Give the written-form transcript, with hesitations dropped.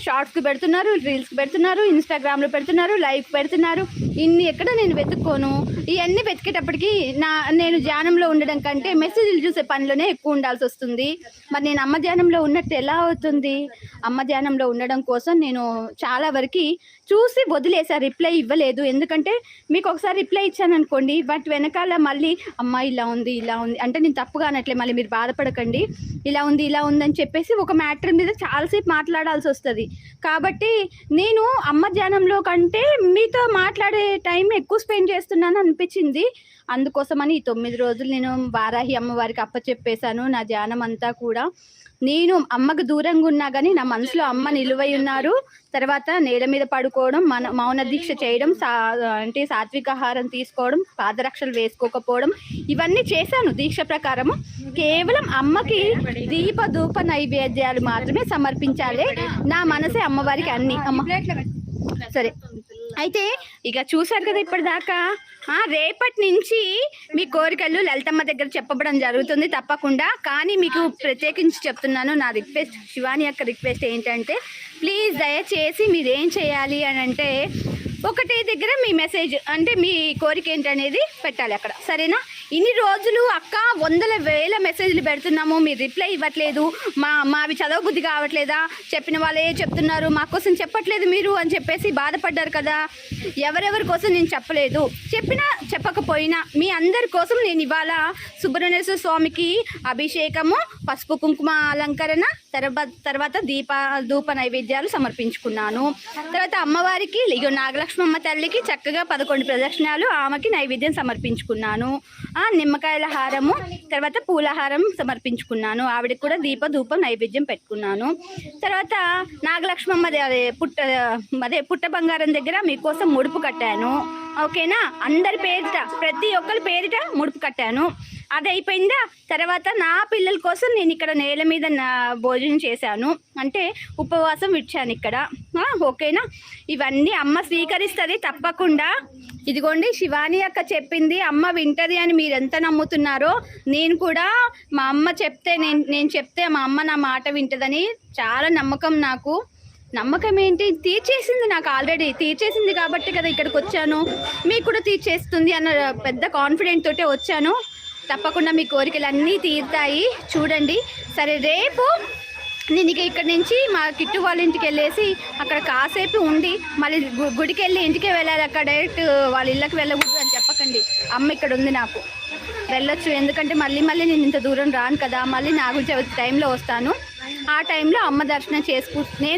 షార్ట్స్కి పెడుతున్నారు, రీల్స్కి పెడుతున్నారు, ఇన్స్టాగ్రామ్లో పెడుతున్నారు, లైవ్ పెడుతున్నారు. ఇన్ని ఎక్కడ నేను వెతుక్కోను. ఇవన్నీ వెతికేటప్పటికి నేను ధ్యానంలో ఉండడం కంటే మెసేజ్లు చూసే పనిలోనే ఎక్కువ ఉండాల్సి వస్తుంది. మరి నేను అమ్మ ధ్యానంలో ఉన్నట్టు ఎలా అవుతుంది? అమ్మ ధ్యానంలో ఉండడం కోసం నేను చాలా వరకు చూసి వదిలేసా, రిప్లై ఇవ్వలేదు. ఎందుకంటే మీకు ఒకసారి రిప్లై ఇచ్చాను అనుకోండి, బట్ వెనకాల మళ్ళీ అమ్మ ఇలా ఉంది అంటే నేను తప్పుగా అనట్లే, మళ్ళీ మీరు బాధపడకండి, ఇలా ఉందని చెప్పేసి ఒక మ్యాటర్ మీద చాలాసేపు మాట్లాడాల్సి వస్తుంది. కాబట్టి నేను అమ్మ ధ్యానంలో కంటే మీతో మాట్లాడే టైం ఎక్కువ స్పెండ్ చేస్తున్నాను అనిపించింది. అందుకోసమని ఈ 9 రోజులు నేను వారాహి అమ్మవారికి అప్పచెప్పేశాను నా ధ్యానం అంతా కూడా. నేను అమ్మకు దూరంగా ఉన్నా కానీ నా మనసులో అమ్మ నిలువై ఉన్నారు. తర్వాత నేల మీద పడుకోవడం, మౌన దీక్ష చేయడం, అంటే సాత్విక ఆహారం తీసుకోవడం, పాదరక్షలు వేసుకోకపోవడం, ఇవన్నీ చేశాను దీక్ష ప్రకారము. కేవలం అమ్మకి దీప ధూప నైవేద్యాలు మాత్రమే సమర్పించాలి. నా మనసే అమ్మవారికి అన్ని. సరే, అయితే ఇక చూశారు కదా ఇప్పటిదాకా. రేపటి నుంచి మీ కోరికలు లలితమ్మ దగ్గర చెప్పబడం జరుగుతుంది తప్పకుండా. కానీ మీకు ప్రత్యేకించి చెప్తున్నాను, నా రిక్వెస్ట్, శివాని యొక్క రిక్వెస్ట్ ఏంటంటే, ప్లీజ్ దయచేసి మీరేం చేయాలి అని అంటే, ఒకటి దగ్గర మీ మెసేజ్ అంటే మీ కోరిక ఏంటనేది పెట్టాలి అక్కడ, సరేనా? ఇన్ని రోజులు అక్క వందల వేల మెసేజ్లు పెడుతున్నాము, మీరు రిప్లై ఇవ్వట్లేదు, మావి చదవబుద్ధి కావట్లేదా, చెప్పిన వాళ్ళే చెప్తున్నారు, మా కోసం చెప్పట్లేదు మీరు అని చెప్పేసి బాధపడ్డారు కదా. ఎవరెవరి కోసం నేను చెప్పలేదు, చెప్పినా చెప్పకపోయినా మీ అందరి కోసం నేను ఇవాళ సుబ్రహ్మణ్యేశ్వర స్వామికి అభిషేకము, పసుపు కుంకుమ అలంకరణ, తర్వాత ధూప నైవేద్యాలు సమర్పించుకున్నాను. తర్వాత అమ్మవారికి నాగలక్ష్మమ్మ తల్లికి చక్కగా 11 ప్రదక్షిణాలు ఆమెకి నైవేద్యం సమర్పించుకున్నాను. నిమ్మకాయల హారము, తర్వాత పూలహారం సమర్పించుకున్నాను. ఆవిడకి కూడా ధూప నైవేద్యం పెట్టుకున్నాను. తర్వాత నాగలక్ష్మమ్మ పుట్ట బంగారం దగ్గర మీకోసం ముడుపు కట్టాను, ఓకేనా? అందరి పేరిట, ప్రతి ఒక్కరి పేరిట ముడుపు కట్టాను. అది అయిపోయిందా? తర్వాత నా పిల్లల కోసం నేను ఇక్కడ నేల మీద భోజనం చేశాను, అంటే ఉపవాసం విడిచాను ఇక్కడ, ఓకేనా? ఇవన్నీ అమ్మ స్వీకరిస్తుంది తప్పకుండా. ఇదిగోండి, శివాని అక్క చెప్పింది అమ్మ వింటది అని మీరు ఎంత నమ్ముతున్నారో, నేను కూడా మా అమ్మ చెప్తే నేను చెప్తే మా అమ్మ నా మాట వింటదని చాలా నమ్మకం నాకు. నమ్మకం ఏంటి, తీర్చేసింది నాకు, ఆల్రెడీ తీర్చేసింది కాబట్టి కదా ఇక్కడికి వచ్చాను. మీకు కూడా తీర్చేస్తుంది అన్న పెద్ద కాన్ఫిడెంట్ తోటే వచ్చాను. తప్పకుండా మీ కోరికలు అన్నీ తీరుతాయి, చూడండి. సరే, రేపు నేను ఇక ఇక్కడి నుంచి మా కిట్టు వాళ్ళ ఇంటికి వెళ్ళేసి అక్కడ కాసేపు ఉండి మళ్ళీ గుడికి వెళ్ళి ఇంటికే వెళ్ళాలి. అక్కడ డైరెక్ట్ వాళ్ళ ఇళ్ళకి వెళ్ళకూడదు అని చెప్పకండి, అమ్మ ఇక్కడ ఉంది, నాకు వెళ్ళొచ్చు. ఎందుకంటే మళ్ళీ నేను ఇంత దూరం రాను కదా, మళ్ళీ నాగుల చవితి టైంలో వస్తాను. ఆ టైంలో అమ్మ దర్శనం చేసుకుంటూ నేను